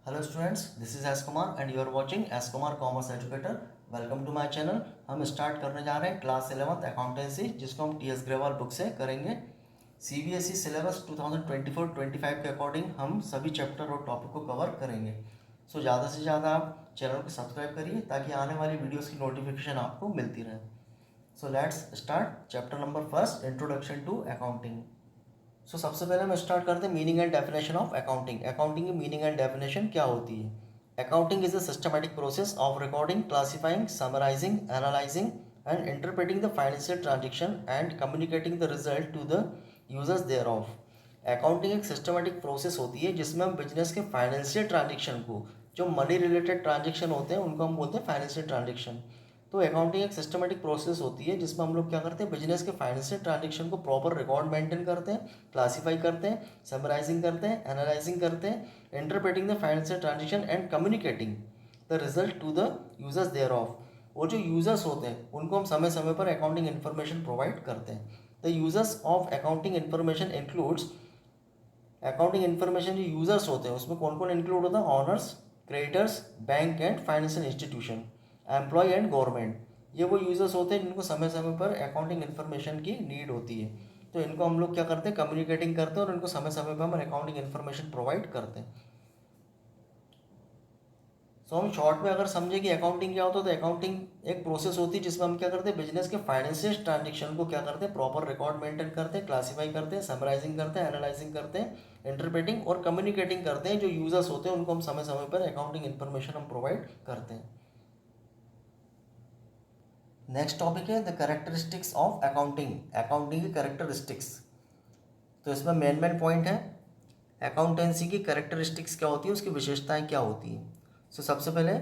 Hello students, this is S Kumar and you are watching S Kumar commerce educator. Welcome to my channel. हम start करने जा रहे हैं class 11th accountancy, जिसको हम टी एस ग्रेवाल बुक से करेंगे। सीबीएसई सिलेबस 2024-25 के अकॉर्डिंग हम सभी चैप्टर और टॉपिक को कवर करेंगे। सो ज़्यादा से ज़्यादा आप चैनल को सब्सक्राइब करिए ताकि आने वाली वीडियोज़ की नोटिफिकेशन आपको मिलती रहे। So let's start chapter number first, introduction to accounting. So सबसे पहले हम स्टार्ट करते हैं meaning and definition of accounting. Accounting की मीनिंग एंड डेफिनेशन क्या होती है? Accounting is a systematic process of recording, classifying, summarising, analysing and interpreting the financial transaction and communicating the result to the users thereof. Accounting एक systematic process होती है जिसमें हम business के financial transaction को, जो मनी रिलेटेड ट्रांजेक्शन होते हैं उनको हम बोलते हैं फाइनेंशियल ट्रांजेक्शन। तो अकाउंटिंग एक सिस्टमेटिक प्रोसेस होती है जिसमें हम लोग क्या करते हैं, बिजनेस के फाइनेंशियल ट्रांजेक्शन को प्रॉपर रिकॉर्ड मेंटेन करते हैं, क्लासीफाई करते हैं, समराइजिंग करते हैं, एनालाइजिंग करते हैं, interpreting the financial transaction and communicating the result to the users thereof. और जो यूजर्स होते हैं उनको हम समय समय पर अकाउंटिंग इन्फॉर्मेशन प्रोवाइड करते हैं। The users of accounting information includes, accounting information जो यूजर्स होते हैं उसमें कौन कौन इंक्लूड होता है? Owners, creditors, bank and financial institution, employ and government. ये वो यूजर्स होते हैं जिनको समय समय पर अकाउंटिंग इन्फॉर्मेशन की नीड होती है। तो इनको हम लोग क्या करते हैं, कम्युनिकेटिंग करते हैं और इनको समय समय पर हम अकाउंटिंग इन्फॉर्मेशन प्रोवाइड करते हैं। सो हम शॉर्ट में अगर समझे कि अकाउंटिंग क्या होता है, तो अकाउंटिंग एक प्रोसेस होती है जिसमें हम क्या करते हैं, बिजनेस के फाइनेंशियल ट्रांजेक्शन को क्या करते हैं, प्रॉपर रिकॉर्ड मेंटेन करते हैं, क्लासीफाई करते हैं, समराइजिंग करते हैं, एनालाइजिंग करते हैं, इंटरप्रेटिंग और कम्युनिकेटिंग करते हैं। जो यूजर्स होते हैं उनको हम समय समय पर अकाउंटिंग इन्फॉर्मेशन हम प्रोवाइड करते हैं। नेक्स्ट टॉपिक है the characteristics of accounting. Accounting की कैरेक्टरिस्टिक्स, तो इसमें मेन पॉइंट है अकाउंटेंसी की कैरेक्टरिस्टिक्स क्या होती है, उसकी विशेषताएं क्या होती हैं। सो सबसे पहले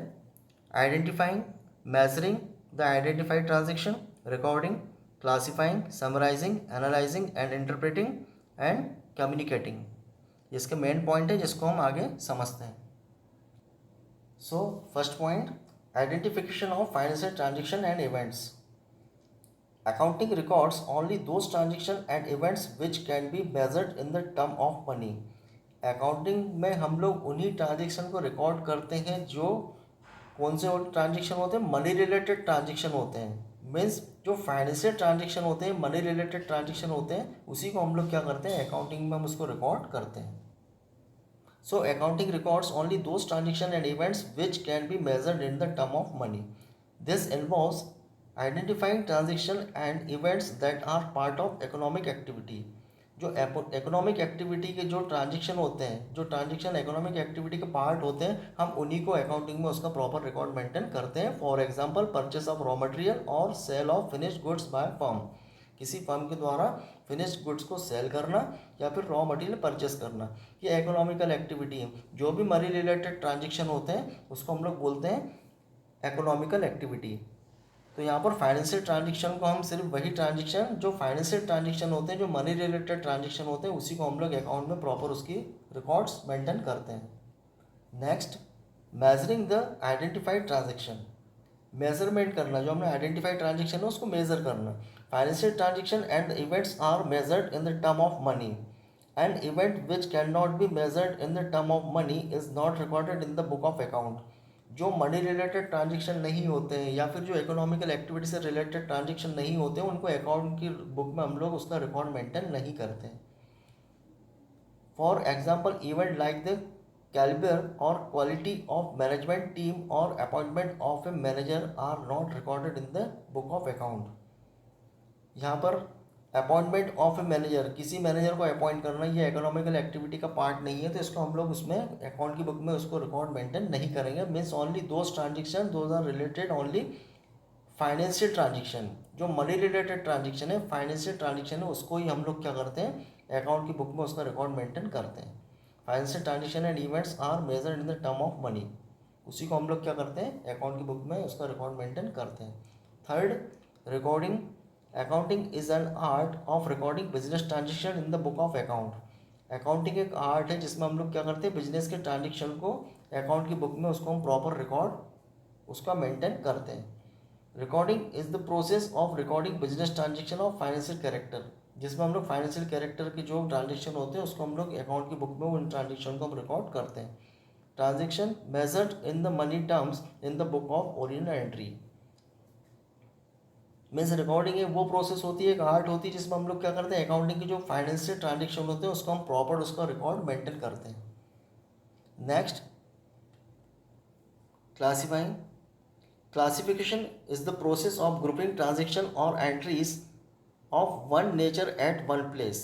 identifying, measuring the identified transaction, recording, classifying, summarising, analysing and interpreting and communicating. इसके मेन पॉइंट है जिसको हम आगे समझते हैं। So first point, identification of financial transaction and events. Accounting records only those transactions and events which can be measured in the term of money. Accounting में हम लोग उन्हीं ट्रांजेक्शन को रिकॉर्ड करते हैं जो कौन से ट्रांजेक्शन होते हैं, मनी रिलेटेड ट्रांजेक्शन होते हैं। मीन्स जो फाइनेंशियल ट्रांजेक्शन होते हैं, मनी रिलेटेड ट्रांजेक्शन होते हैं, उसी को हम लोग क्या करते हैं, अकाउंटिंग में हम उसको रिकॉर्ड करते हैं। So accounting records only those transaction and events which can be measured in the term of money. This involves identifying transaction and events that are part of economic activity. जो economic activity के जो transaction होते हैं, जो transaction economic activity के part होते हैं, हम उन्हीं को अकाउंटिंग में उसका प्रॉपर रिकॉर्ड मेंटेन करते हैं। For example, purchase of raw material और sale of finished goods by firm. किसी फर्म के द्वारा फिनिश्ड गुड्स को सेल करना या फिर रॉ मटेरियल परचेस करना, ये इकोनॉमिकल एक्टिविटी है। जो भी मनी रिलेटेड ट्रांजेक्शन होते हैं उसको हम लोग बोलते हैं इकोनॉमिकल एक्टिविटी। तो यहाँ पर फाइनेंशियल ट्रांजेक्शन को हम सिर्फ वही ट्रांजेक्शन, जो फाइनेंशियल ट्रांजेक्शन होते हैं, जो मनी रिलेटेड ट्रांजेक्शन होते हैं, उसी को हम लोग अकाउंट में प्रॉपर उसकी रिकॉर्ड्स मेंटेन करते हैं। Next, measuring the identified transaction. Measurement करना, जो हमने आइडेंटिफाइड ट्रांजेक्शन है उसको मेजर करना। Financial transaction and events are measured in the term of money. An event which can not be measured in the term of money is not recorded in the book of account. जो money related transaction नहीं होते हैं या फिर जो economical activity से related transaction नहीं होते हैं, उनको अकाउंट की बुक में हम लोग उसका रिकॉर्ड मेंटेन नहीं करते हैं। For example, event like the caliber or quality of management team or appointment of a manager are not recorded in the book of account. यहाँ पर अपॉइंटमेंट ऑफ ए मैनेजर, किसी मैनेजर को appoint करना, ये economical activity का part नहीं है, तो इसको हम लोग उसमें अकाउंट की बुक में उसको रिकॉर्ड मेंटेन नहीं करेंगे। Means only those transaction those are related only financial transaction. जो मनी रिलेटेड ट्रांजेक्शन है, फाइनेंशियल ट्रांजेक्शन है, उसको ही हम लोग क्या करते हैं, अकाउंट की बुक में उसका रिकॉर्ड मेंटेन करते हैं। Financial transaction and events are measured in the term of money, उसी को हम लोग क्या करते हैं, अकाउंट की बुक में उसका रिकॉर्ड मेंटेन करते हैं। Third, recording. Accounting is an art of recording business transaction in the book of account. Accounting एक आर्ट है जिसमें हम लोग क्या करते हैं, बिजनेस के ट्रांजेक्शन को अकाउंट की बुक में उसको हम प्रॉपर रिकॉर्ड उसका मेंटेन करते हैं। Recording is the process of recording business transaction of financial character, जिसमें हम लोग फाइनेंशियल कैरेक्टर के जो ट्रांजेक्शन होते हैं उसको हम लोग अकाउंट की बुक में उन ट्रांजेक्शन को हम रिकॉर्ड करते हैं। Transaction measured in the money terms in the book of original entry. Means recording एक वो प्रोसेस होती है, एक आर्ट होती है जिसमें हम लोग क्या करते हैं, अकाउंटिंग की जो फाइनेंशियल ट्रांजेक्शन होते हैं उसको हम प्रॉपर उसका रिकॉर्ड मेंटेन करते हैं। Next, classifying. Classification is the process of grouping transaction और entries of one nature at one place.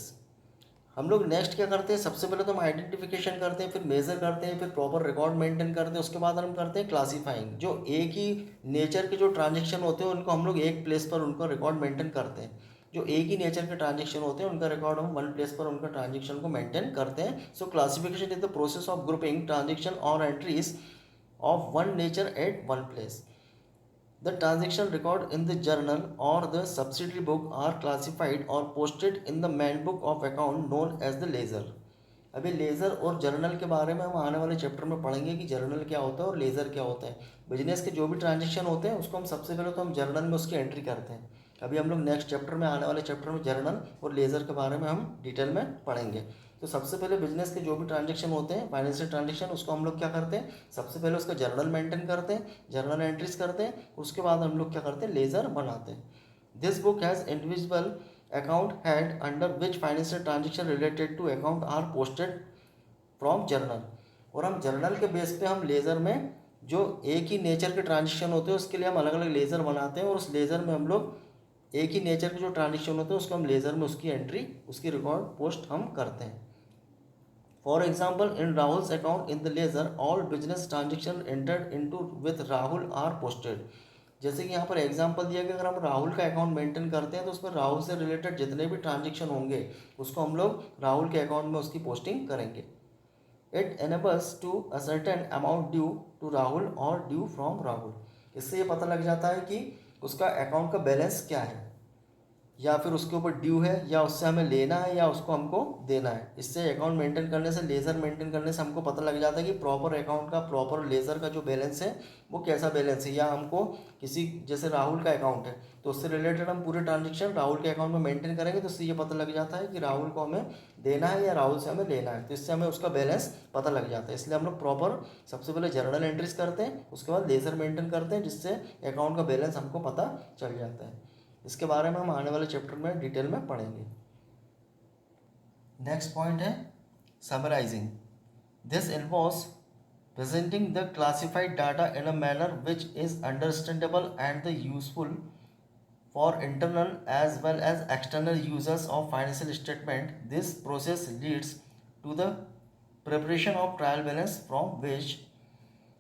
हम लोग नेक्स्ट क्या करते हैं, सबसे पहले तो हम आइडेंटिफिकेशन करते हैं, फिर मेजर करते हैं, फिर प्रॉपर रिकॉर्ड मेंटेन करते हैं, उसके बाद हम करते हैं क्लासीफाइंग। जो एक ही नेचर के जो ट्रांजेक्शन होते हैं उनको हम लोग एक प्लेस पर उनका रिकॉर्ड मेंटेन करते हैं। जो एक ही नेचर के ट्रांजेक्शन होते हैं उनका रिकॉर्ड हम वन प्लेस पर उनका ट्रांजेक्शन को मेंटेन करते हैं। So classification is the process of grouping transaction और entries of one nature at one place. The transaction record in the journal or the subsidiary book are classified or posted in the main book of account known as the ledger। अभी laser और journal के बारे में हम आने वाले chapter में पढ़ेंगे कि जर्नल क्या होता है और लेज़र क्या होता है। बिजनेस के जो भी ट्रांजेक्शन होते हैं उसको हम सबसे पहले तो हम जर्नल में उसकी एंट्री करते हैं। अभी हम लोग नेक्स्ट चैप्टर में, आने वाले चैप्टर में जर्नल और लेज़र के बारे में हम डिटेल में पढ़ेंगे। तो सबसे पहले बिजनेस के जो भी ट्रांजेक्शन होते हैं, फाइनेंशियल ट्रांजेक्शन, उसको हम लोग क्या करते हैं, सबसे पहले उसका जर्नल मेंटेन करते हैं, जर्नल एंट्रीज करते हैं, उसके बाद हम लोग क्या करते हैं, लेज़र बनाते हैं। This book has individual account head under which financial transaction related to account are posted from journal. और हम जर्नल के बेस पे हम लेज़र में जो एक ही नेचर के ट्रांजेक्शन होते हैं उसके लिए हम अलग अलग लेज़र बनाते हैं, और उस लेज़र में हम लोग एक ही नेचर के जो ट्रांजेक्शन होते हैं उसको हम लेज़र में उसकी एंट्री, उसकी रिकॉर्ड पोस्ट हम करते हैं। For example, in Rahul's account in the ledger all business transaction entered into with Rahul are posted. जैसे कि यहाँ पर एग्जांपल दिया कि अगर हम राहुल का अकाउंट मेंटेन करते हैं तो उसमें राहुल से रिलेटेड जितने भी ट्रांजेक्शन होंगे उसको हम लोग राहुल के अकाउंट में उसकी पोस्टिंग करेंगे। It enables to ascertain amount due to Rahul और ड्यू फ्रॉम राहुल। इससे ये पता लग जाता है कि उसका अकाउंट का बैलेंस क्या है, या फिर उसके ऊपर ड्यू है, या उससे हमें लेना है, या उसको हमको देना है। इससे अकाउंट मेंटेन करने से, लेज़र मेंटेन करने से हमको पता लग जाता है कि प्रॉपर अकाउंट का, प्रॉपर लेज़र का जो बैलेंस है वो कैसा बैलेंस है। या हमको किसी, जैसे राहुल का अकाउंट है तो उससे रिलेटेड हम पूरे ट्रांजेक्शन राहुल के अकाउंट में मेंटेन करेंगे, तो इससे ये पता लग जाता है कि राहुल को हमें देना है या राहुल से हमें लेना है, तो इससे हमें उसका बैलेंस पता लग जाता है। इसलिए हम लोग प्रॉपर सबसे पहले जर्नल एंट्रीज करते हैं, उसके बाद लेज़र मेंटेन करते हैं, जिससे अकाउंट का बैलेंस हमको पता चल जाता है। इसके बारे में हम आने वाले चैप्टर में डिटेल में पढ़ेंगे। नेक्स्ट पॉइंट है summarising. This involves presenting the classified data in a manner which is understandable and useful for internal as well as external users of financial statement. This process leads to the preparation of trial balance from which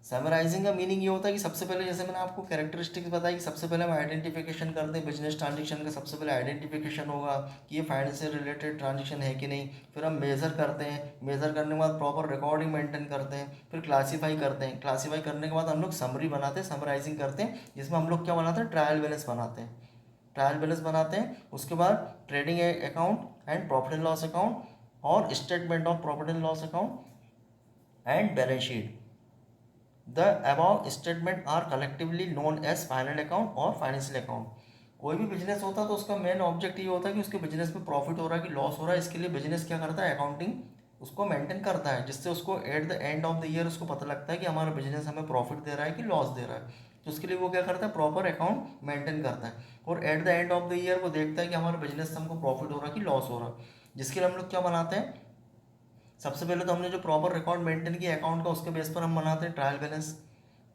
summarising का meaning ये होता है कि सबसे पहले, जैसे मैंने आपको कैरेक्टरिस्टिक्स बताई कि सबसे पहले हम आइडेंटिफिकेशन करते हैं बिजनेस ट्रांजेक्शन का। सबसे पहले आइडेंटिफिकेशन होगा कि ये फाइनेंस से रिलेटेड ट्रांजेक्शन है कि नहीं। फिर हम मेज़र करते हैं, मेज़र करने के बाद प्रॉपर रिकॉर्डिंग मेंटेन करते हैं, फिर क्लासीफाई करते हैं, क्लासीफाई करने के बाद हम लोग समरी बनाते हैं, समराइजिंग करते हैं, जिसमें हम लोग क्या बनाते हैं, ट्रायल बैलेंस बनाते हैं। ट्रायल बैलेंस बनाते हैं, उसके बाद trading account and profit and loss account और statement of profit and loss account and balance sheet. The above statement are collectively known as final account और फाइनेंशियल अकाउंट। कोई भी बिजनेस होता है तो उसका मेन ऑब्जेक्ट ये होता है कि उसके बिजनेस में प्रॉफिट हो रहा है कि लॉस हो रहा है। इसके लिए बिजनेस क्या करता है, अकाउंटिंग उसको मेंटेन करता है, जिससे उसको at the end of the year उसको पता लगता है कि हमारा बिजनेस हमें प्रॉफिट दे रहा है कि लॉस दे रहा है। तो उसके लिए वो क्या करता है, प्रॉपर अकाउंट मेंटेन करता है, और at the end of the year वो देखता है कि हमारे बिजनेस से हमको प्रॉफिट हो रहा है कि लॉस हो रहा है। जिसके लिए हम लोग क्या बनाते हैं, सबसे पहले तो हमने जो प्रॉपर रिकॉर्ड मेंटेन किया अकाउंट का, उसके बेस पर हम बनाते हैं ट्रायल बैलेंस।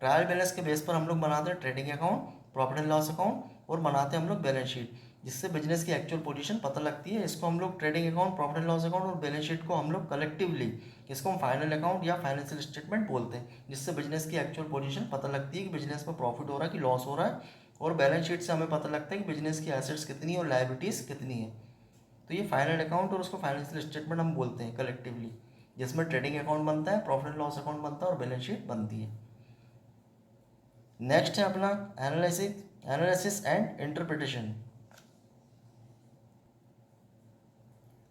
ट्रायल बैलेंस के बेस पर हम लोग बनाते हैं trading account, profit and loss account, और बनाते हैं हम लोग बैलेंस शीट, जिससे बिजनेस की एक्चुअल पोजीशन पता लगती है। इसको हम लोग trading account, profit and loss account और बैलेंस शीट को हम लोग कलेक्टिवली, इसको हम फाइनल अकाउंट या फाइनेंशियल स्टेटमेंट बोलते हैं, जिससे बिजनेस की एक्चुअल पोजीशन पता लगती है कि बिजनेस में प्रॉफिट हो रहा है कि लॉस हो रहा है। और बैलेंस शीट से हमें पता लगता है कि बिजनेस की एसेट्स कितनी है और लायबिलिटीज़ कितनी है। तो ये फाइनल अकाउंट और उसको फाइनेंशियल स्टेटमेंट हम बोलते हैं कलेक्टिवली, जिसमें ट्रेडिंग अकाउंट बनता है, प्रॉफिट एंड लॉस अकाउंट बनता है और बैलेंस शीट बनती है। नेक्स्ट है अपना analysis and interpretation.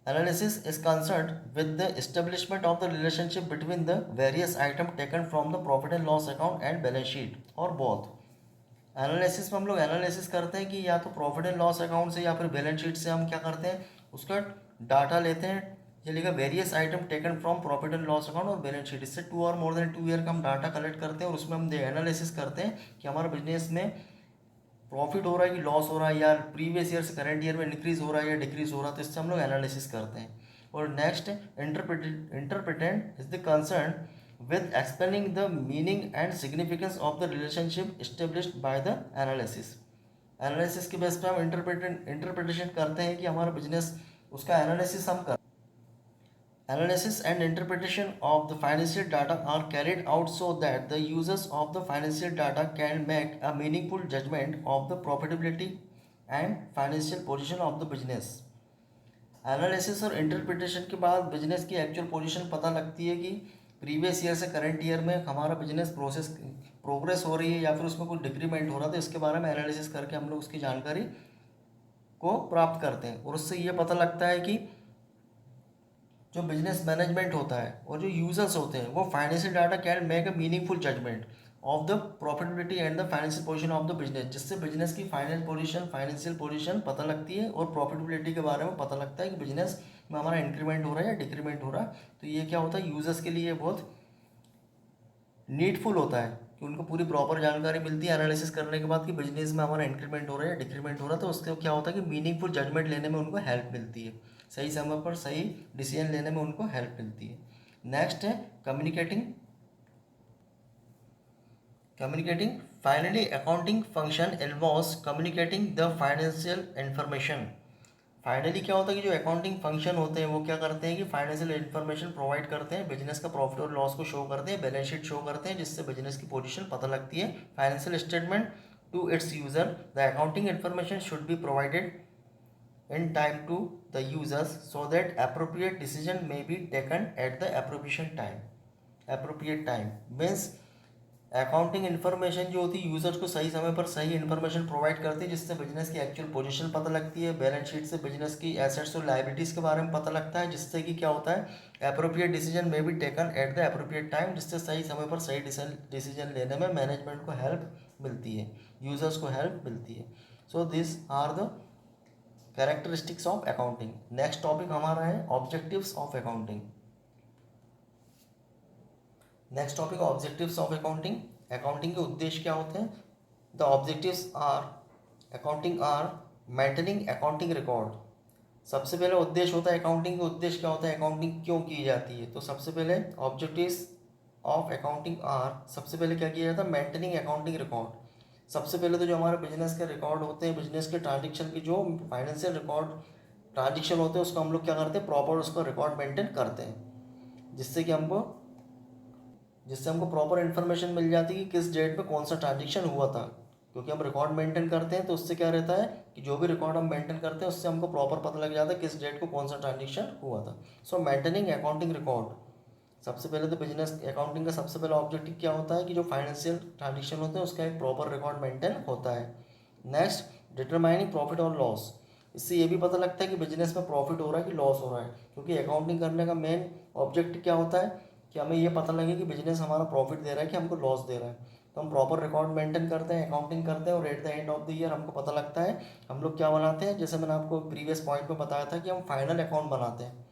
Analysis is concerned with the establishment of the relationship between the various item taken from the profit and loss account and balance sheet और both. Analysis में हम लोग analysis करते हैं कि या तो प्रॉफिट एंड लॉस अकाउंट से या फिर बैलेंस शीट से हम क्या करते हैं, उसका डाटा लेते हैं, ये लिखा various item taken from profit and loss account और बैलेंस शीट। इससे 2 और मोर देन 2 ईयर का हम डाटा कलेक्ट करते हैं और उसमें हम एनालिसिस करते हैं कि हमारा बिजनेस में प्रॉफिट हो रहा है कि लॉस हो रहा है, या प्रीवियस ईयर से करंट ईयर में इंक्रीज हो रहा है या डिक्रीज हो रहा है। तो इससे हम लोग एनालिसिस करते हैं। और next, interpretant is the concern with explaining the meaning and significance of the relationship established by the analysis. Analysis के बेस पे हम इंटरप्रिटेशन करते हैं कि हमारा बिजनेस, उसका एनालिसिस हम कर। Analysis and interpretation of the financial data are carried out so that the users of the financial data can make a meaningful judgment of the profitability and financial position of the business. Analysis और interpretation के बाद business की actual position पता लगती है कि previous year से current year में हमारा बिजनेस प्रोग्रेस हो रही है या फिर उसमें कोई डिक्रीमेंट हो रहा है। तो इसके बारे में एनालिसिस करके हम लोग उसकी जानकारी को प्राप्त करते हैं और उससे ये पता लगता है कि जो बिजनेस मैनेजमेंट होता है और जो यूजर्स होते हैं वो financial data can make a meaningful judgement of the profitability and the financial position of the business, जिससे बिजनेस की फाइनेंशियल पोजीशन पता लगती है और प्रॉफिटेबिलिटी के बारे में पता लगता है कि बिजनेस में हमारा इंक्रीमेंट हो रहा है या डिक्रीमेंट हो रहा है। तो ये क्या होता है, यूजर्स के लिए बहुत नीडफुल होता है कि उनको पूरी प्रॉपर जानकारी मिलती है एनालिसिस करने के बाद कि बिजनेस में हमारा इंक्रीमेंट हो रहा है या डिक्रीमेंट हो रहा है। तो उससे क्या होता है कि मीनिंगफुल जजमेंट लेने में उनको हेल्प मिलती है, सही समय पर सही डिसीजन लेने में उनको हेल्प मिलती है। नेक्स्ट है communicating. Finally accounting function involves communicating the financial information. Finally क्या होता है कि जो अकाउंटिंग फंक्शन होते हैं वो क्या करते हैं कि फाइनेंशियल इन्फॉर्मेशन प्रोवाइड करते हैं, बिजनेस का प्रॉफिट और लॉस को शो करते हैं, बैलेंस शीट शो करते हैं, जिससे बिजनेस की पोजीशन पता लगती है, financial statement to its user. The accounting information should be provided in time to the users so that appropriate decision may be taken at the appropriate time means accounting information जो होती है users को सही समय पर सही information provide करती है, जिससे बिजनेस की एक्चुअल पोजीशन पता लगती है। बैलेंस शीट से बिजनेस की एसेट्स और लायबिलिटीज़ के बारे में पता लगता है, जिससे कि क्या होता है अप्रोप्रिएट डिसीजन में be taken at the appropriate time, जिससे सही समय पर सही डिसीजन लेने में मैनेजमेंट को हेल्प मिलती है, यूजर्स को हेल्प मिलती है। So this are the characteristics of accounting. Next topic हमारा है objectives of accounting. Next topic objectives of accounting. Accounting के उद्देश्य क्या होते हैं? The objectives are accounting are maintaining accounting record. सबसे पहले उद्देश्य होता है अकाउंटिंग का उद्देश्य क्या होता है, अकाउंटिंग क्यों की जाती है। तो सबसे पहले ऑब्जेक्टिव्स ऑफ अकाउंटिंग आर, सबसे पहले क्या किया जाता है, मेंटेनिंग अकाउंटिंग रिकॉर्ड। सबसे पहले तो जो हमारे बिजनेस के रिकॉर्ड होते हैं, बिजनेस के ट्रांजेक्शन की जो फाइनेंशियल रिकॉर्ड ट्रांजेक्शन होते हैं, उसको हम लोग क्या करते हैं, प्रॉपर उसका रिकॉर्ड मेंटेन करते हैं, जिससे हमको प्रॉपर इन्फॉर्मेशन मिल जाती है कि किस डेट पे कौन सा ट्रांजेक्शन हुआ था। क्योंकि हम रिकॉर्ड मेंटेन करते हैं तो उससे क्या रहता है कि जो भी रिकॉर्ड हम मेंटेन करते हैं उससे हमको प्रॉपर पता लग जाता है किस डेट को कौन सा ट्रांजेक्शन हुआ था। सो मेंटेनिंग अकाउंटिंग रिकॉर्ड। सबसे पहले तो बिजनेस अकाउंटिंग का सबसे पहला ऑब्जेक्टिव क्या होता है कि जो फाइनेंशियल ट्रांजेक्शन होते हैं उसका एक प्रॉपर रिकॉर्ड मेंटेन होता है। नेक्स्ट, डिटरमाइनिंग प्रॉफिट और लॉस। इससे ये भी पता लगता है कि बिजनेस में प्रॉफिट हो रहा है कि लॉस हो रहा है, क्योंकि अकाउंटिंग करने का मेन ऑब्जेक्टिव क्या होता है कि हमें ये पता लगे कि बिजनेस हमारा प्रॉफिट दे रहा है कि हमको लॉस दे रहा है। तो हम प्रॉपर रिकॉर्ड मेंटेन करते हैं, अकाउंटिंग करते हैं और at the end of the year हमको पता लगता है हम लोग क्या बनाते हैं। जैसे मैंने आपको प्रीवियस पॉइंट में बताया था कि हम फाइनल अकाउंट बनाते हैं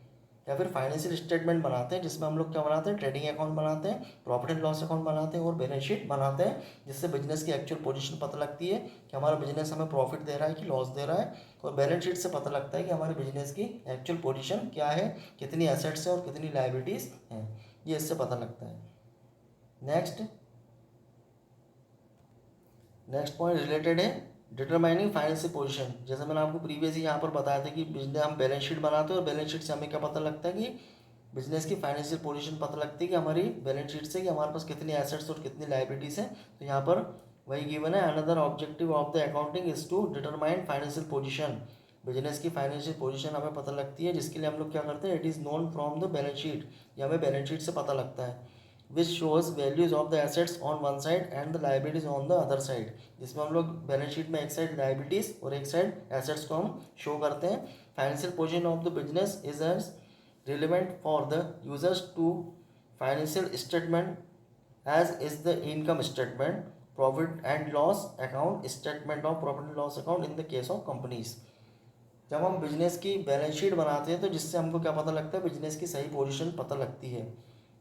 या फिर फाइनेंशियल स्टेटमेंट बनाते हैं, जिसमें हम लोग क्या बनाते हैं, ट्रेडिंग अकाउंट बनाते हैं, प्रॉफिट एंड लॉस अकाउंट बनाते हैं और बैलेंस शीट बनाते हैं, जिससे बिजनेस की एक्चुअल पोजीशन पता लगती है कि हमारा बिजनेस हमें प्रॉफिट दे रहा है कि लॉस दे रहा है। और बैलेंस शीट से पता लगता है कि हमारे बिजनेस की एक्चुअल पोजीशन क्या है, कितनी एसेट्स हैं और कितनी लायबिलिटीज़ हैं, ये इससे पता लगता है। नेक्स्ट पॉइंट रिलेटेड है डिटरमाइनिंग फाइनेंशियल पोजीशन। जैसे मैंने आपको प्रीवियस ही यहाँ पर बताया था कि बिजनेस हम बैलेंस शीट बनाते हैं और बैलेंस शीट से हमें क्या पता लगता है कि बिजनेस की फाइनेंशियल पोजीशन पता लगती है कि हमारी बैलेंस शीट से कि हमारे पास कितनी एसेट्स और कितनी लायबिलिटीज़ हैं। तो यहाँ पर वही गिवन है, another objective of the accounting is to determine financial position. Business की फाइनेंशियल पोजीशन हमें पता लगती है, जिसके लिए हम लोग क्या करते हैं, it is known from the balance sheet. ये हमें बैलेंस शीट से पता लगता है, which shows values of the assets on one side and the liabilities on the other side. जिसमें हम लोग बैलेंस शीट में एक साइड लाइबिलिटीज और एक साइड एसेट्स को हम शो करते हैं। Financial position of the business is as relevant for the users to financial statement as is the income statement, profit and loss account, statement of profit and loss account in the case of companies. जब हम business की balance sheet बनाते हैं तो जिससे हमको क्या पता लगता है, बिजनेस की सही पोजीशन पता लगती है।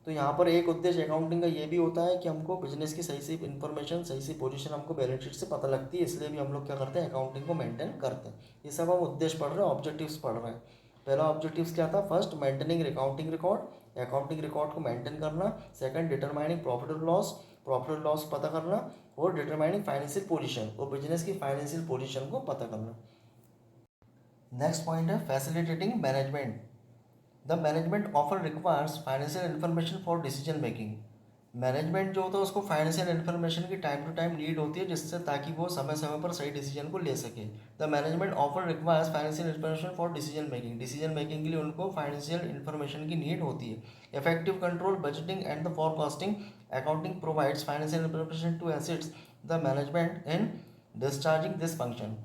तो यहाँ पर एक उद्देश्य अकाउंटिंग का ये भी होता है कि हमको बिजनेस की सही इन्फॉर्मेशन, सही पोजीशन हमको बैलेंस शीट से पता लगती है, इसलिए भी हम लोग क्या करते हैं, अकाउंटिंग को मेंटेन करते हैं। ये सब हम उद्देश्य पढ़ रहे हैं, ऑब्जेक्टिव्स पढ़ रहे हैं। पहला ऑब्जेक्टिव्स क्या था, first maintaining accounting record, accounting record को मेंटेन करना। सेकंड डिटरमाइनिंग प्रॉफिट और लॉस पता करना। और डिटरमाइनिंग फाइनेंशियल पोजीशन, और बिजनेस की फाइनेंशियल पोजीशन को पता करना। नेक्स्ट पॉइंट है facilitating management. The management offer requires financial information for decision making. Management जो होता है उसको फाइनेंशियल इन्फॉर्मेशन की टाइम टू टाइम नीड होती है, जिससे ताकि वो समय समय पर सही डिसीजन को ले सके। The management offer requires financial information for decision making के लिए उनको फाइनेंशियल इन्फॉर्मेशन की नीड होती है। Effective control, budgeting and the forecasting. Accounting provides financial information to assist the management in discharging this function.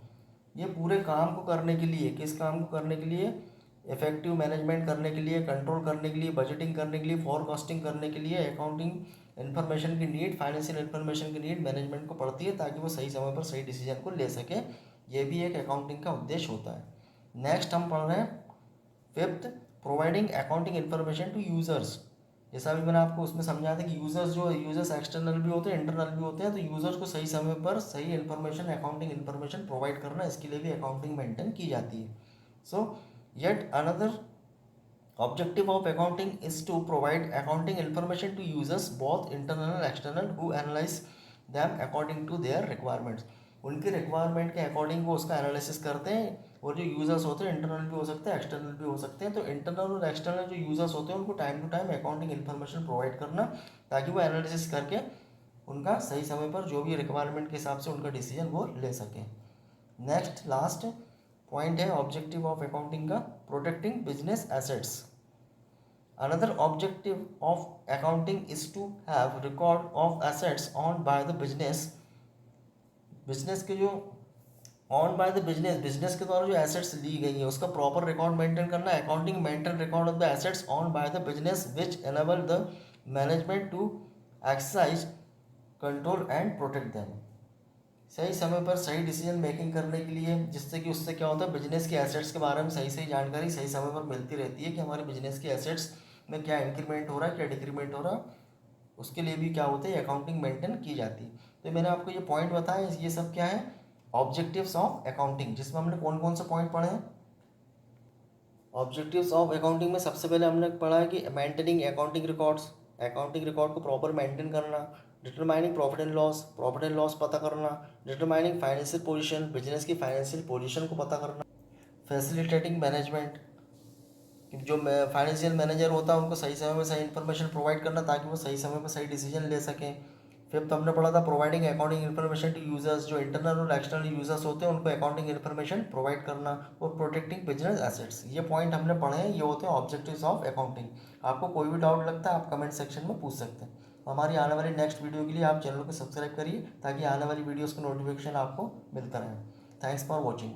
ये पूरे काम को करने के लिए, किस काम को करने के लिए, इफेक्टिव मैनेजमेंट करने के लिए, कंट्रोल करने के लिए, बजटिंग करने के लिए, फॉरकास्टिंग करने के लिए अकाउंटिंग इन्फॉर्मेशन की नीड, फाइनेंशियल इन्फॉर्मेशन की नीड मैनेजमेंट को पड़ती है, ताकि वो सही समय पर सही डिसीजन को ले सके। ये भी एक अकाउंटिंग का उद्देश्य होता है। नेक्स्ट हम पढ़ रहे हैं fifth, providing accounting information to users. जैसा भी मैंने आपको उसमें समझाया था कि यूजर्स एक्सटर्नल भी होते हैं, इंटरनल भी होते हैं। तो यूजर्स को सही समय पर सही इन्फॉर्मेशन, अकाउंटिंग इन्फॉर्मेशन प्रोवाइड करना, इसके लिए भी अकाउंटिंग मेंटेन की जाती है। सो yet another objective of accounting is to provide accounting information to users, both internal and external, who analyze them according to their requirements। उनके रिक्वायरमेंट के अकॉर्डिंग वो उसका एनालिसिस करते हैं। और जो यूजर्स होते हैं, इंटरनल भी हो सकते हैं, एक्सटर्नल भी हो सकते हैं। तो इंटरनल और एक्सटर्नल जो यूजर्स होते हैं उनको time to time accounting information provide करना, ताकि वो एनालिसिस करके उनका सही समय पर जो भी रिक्वायरमेंट के हिसाब से उनका डिसीजन वो ले सकें। नेक्स्ट लास्ट पॉइंट है ऑब्जेक्टिव ऑफ अकाउंटिंग का, protecting business assets. Another objective of accounting is to have record of assets owned by the business। Business के जो ऑन बाय द बिजनेस के द्वारा जो एसेट्स ली गई है उसका प्रॉपर रिकॉर्ड मेंटेन करना। Accounting maintain record of the assets on by the business which enable the management to exercise control and protect them. सही समय पर सही डिसीजन मेकिंग करने के लिए, जिससे कि उससे क्या होता है, बिजनेस के एसेट्स के बारे में सही सही जानकारी सही समय पर मिलती रहती है कि हमारे बिजनेस के एसेट्स में क्या इंक्रीमेंट हो रहा है, क्या डिक्रीमेंट हो रहा है। उसके लिए भी क्या होता है, अकाउंटिंग मेंटेन की जाती है। तो मैंने आपको ये पॉइंट बताया, ये सब क्या है, ऑब्जेक्टिव्स ऑफ अकाउंटिंग, जिसमें हमने कौन कौन से पॉइंट पढ़े हैं। ऑब्जेक्टिव्स ऑफ अकाउंटिंग में सबसे पहले हमने पढ़ा है कि maintaining accounting records, accounting record को प्रॉपर मेंटेन करना। डिटरमाइनिंग प्रॉफिट एंड लॉस पता करना। डिटरमाइनिंग फाइनेंशियल पोजीशन, बिजनेस की फाइनेंशियल पोजीशन को पता करना। फैसिलिटेटिंग मैनेजमेंट, जो फाइनेंशियल मैनेजर होता है उनको सही समय में सही इन्फॉर्मेशन प्रोवाइड करना, ताकि वो सही समय पर सही डिसीजन ले सकें। फिफ्थ हमने पढ़ा था providing accounting information to users, जो इंटरनल और एक्सटर्नल यूजर्स होते हैं उनको अकाउंटिंग इन्फॉर्मेशन प्रोवाइड करना। और प्रोटेक्टिंग बिजनेस एसेट्स। ये पॉइंट हमने पढ़े हैं, ये होते हैं ऑब्जेक्टिव्स ऑफ अकाउंटिंग। आपको कोई भी डाउट लगता है आप कमेंट सेक्शन में पूछ सकते हैं। हमारी आने वाली नेक्स्ट वीडियो के लिए आप चैनल को सब्सक्राइब करिए, ताकि आने वाली वीडियोज़ का नोटिफिकेशन आपको मिलता रहे। Thanks for watching.